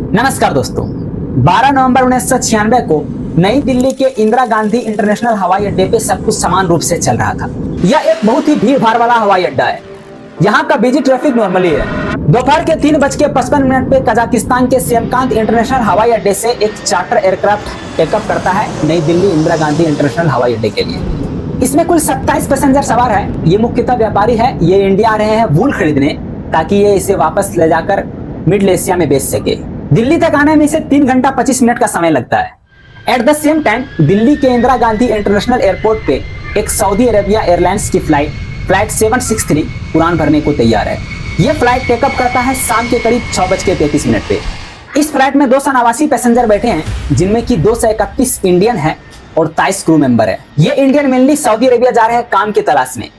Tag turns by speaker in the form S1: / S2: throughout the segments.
S1: नमस्कार दोस्तों, 12 नवंबर 1996 को नई दिल्ली के इंदिरा गांधी इंटरनेशनल हवाई अड्डे पे सब कुछ समान रूप से चल रहा था। यह एक बहुत ही भीड़ भाड़ वाला हवाई अड्डा है। यहाँ का बिजी ट्रैफिक नॉर्मली है। दोपहर के 3:55 पे कजाकिस्तान के सिमकांत इंटरनेशनल हवाई अड्डे से एक चार्टर एयरक्राफ्ट टेकअप करता है नई दिल्ली इंदिरा गांधी इंटरनेशनल हवाई अड्डे के लिए। इसमें कुल 27 पैसेंजर सवार है। ये मुख्यतः व्यापारी है। ये इंडिया आ रहे हैं वूल खरीदने, ताकि ये इसे वापस ले जाकर मिडिल एशिया में बेच सके। दिल्ली तक आने में इसे 3 घंटा 25 मिनट का समय लगता है। At the same time Delhi के इंदिरा गांधी इंटरनेशनल एयरपोर्ट पे एक सऊदी अरेबिया एयरलाइंस की फ्लाइट 763 उड़ान भरने को तैयार है। यह फ्लाइट टेकअप करता है शाम के करीब 6:33 पे। इस फ्लाइट में 289 पैसेंजर बैठे हैं, जिनमें की 231 इंडियन है और 23 क्रू मेंबर है। ये इंडियन मेनली सऊदी अरेबिया जा रहे हैं काम की तलाश में,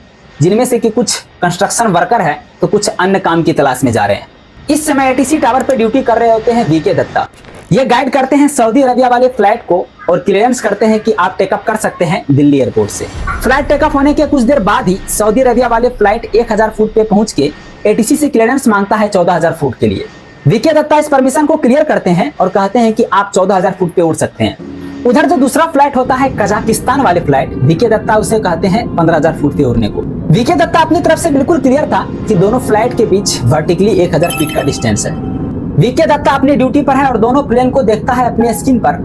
S1: जिनमें से कि कुछ कंस्ट्रक्शन वर्कर है तो कुछ अन्य काम की तलाश में जा रहे हैं। इस समय एटीसी टावर पर ड्यूटी कर रहे होते हैं वीके दत्ता। ये गाइड करते हैं सऊदी अरेबिया वाले फ्लाइट को और क्लियरेंस करते हैं कि आप टेकअप कर सकते हैं दिल्ली एयरपोर्ट से। फ्लाइट टेकअप होने के कुछ देर बाद ही सऊदी अरेबिया वाले फ्लाइट 1000 फुट पे पहुंच के एटीसी से क्लियरेंस मांगता है 14000 फुट के लिए। वीके दत्ता इस परमिशन को क्लियर करते हैं और कहते हैं कि आप 14000 फुट पे उड़ सकते हैं। उधर जो दूसरा फ्लाइट होता है कजाकिस्तान वाले फ्लाइट, वीके दत्ता उसे कहते हैं 15000 फुट पे उड़ने को। वीके दत्ता अपनी तरफ से बिल्कुल क्लियर था कि दोनों फ्लाइट के बीच वर्टिकली 1000 फीट का डिस्टेंस है। वीके दत्ता अपनी ड्यूटी पर है और दोनों प्लेन को देखता है अपने स्क्रीन पर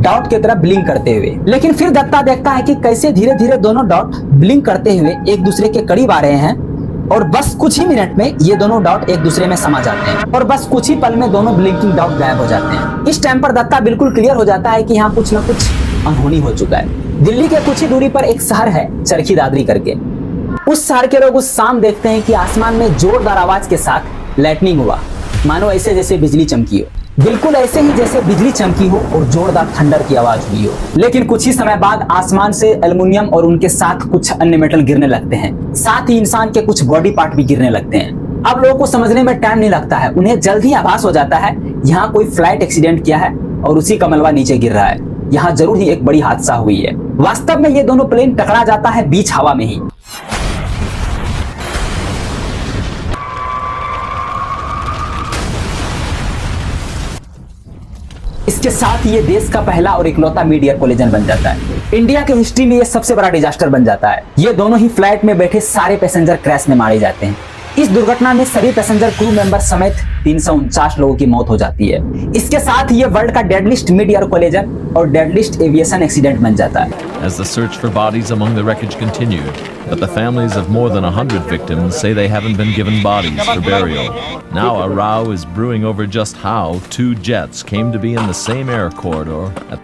S1: डॉट की तरफ ब्लिंक करते हुए। लेकिन फिर दत्ता देखता है कि कैसे धीरे धीरे दोनों डॉट ब्लिंक करते हुए एक दूसरे के करीब आ रहे हैं और बस कुछ ही मिनट में ये दोनों डॉट एक दूसरे में समा जाते हैं और बस कुछ ही पल में दोनों ब्लिंकिंग डॉट गायब हो जाते हैं। इस टाइम पर दत्ता बिल्कुल क्लियर हो जाता है कि यहाँ कुछ न कुछ अनहोनी हो चुका है। दिल्ली के कुछ ही दूरी पर एक शहर है चरखी दादरी करके। उस शहर के लोग उस शाम देखते हैं कि आसमान में जोरदार आवाज के साथ लाइटनिंग हुआ, मानो ऐसे जैसे बिजली चमकी हो। बिल्कुल ऐसे ही जैसे बिजली चमकी हो और जोरदार थंडर की आवाज हुई हो। लेकिन कुछ ही समय बाद आसमान से एल्युमिनियम और उनके साथ कुछ अन्य मेटल गिरने लगते हैं। साथ ही इंसान के कुछ बॉडी पार्ट भी गिरने लगते हैं। अब लोगों को समझने में टाइम नहीं लगता है। उन्हें जल्द ही आभास हो जाता है यहाँ कोई फ्लाइट एक्सीडेंट किया है और उसी का मलबा नीचे गिर रहा है। यहाँ जरूर ही एक बड़ी हादसा हुई है। वास्तव में ये दोनों प्लेन टकरा जाता है बीच हवा में ही। इसके साथ ये देश का पहला और इकलौता मिड एयर कोलिजन बन जाता है। इंडिया के हिस्ट्री में ये सबसे बड़ा डिजास्टर बन जाता है। ये दोनों ही फ्लाइट में बैठे सारे पैसेंजर क्रैश में मारे जाते हैं। इस दुर्घटना में सभी पैसेंजर क्रू मेंबर समेत 349 लोगों की मौत हो जाती है। इसके साथ ये वर्ल्ड का डेडलिस्ट मिड एयर कोलिजन और डेडलिस्ट एविएशन एक्सीडेंट बन जाता है।
S2: As the search for bodies among the wreckage continued, but the families of more than 100 victims say they haven't been given bodies for burial. Now a row is brewing over just how 2 jets came to be in the same air corridor at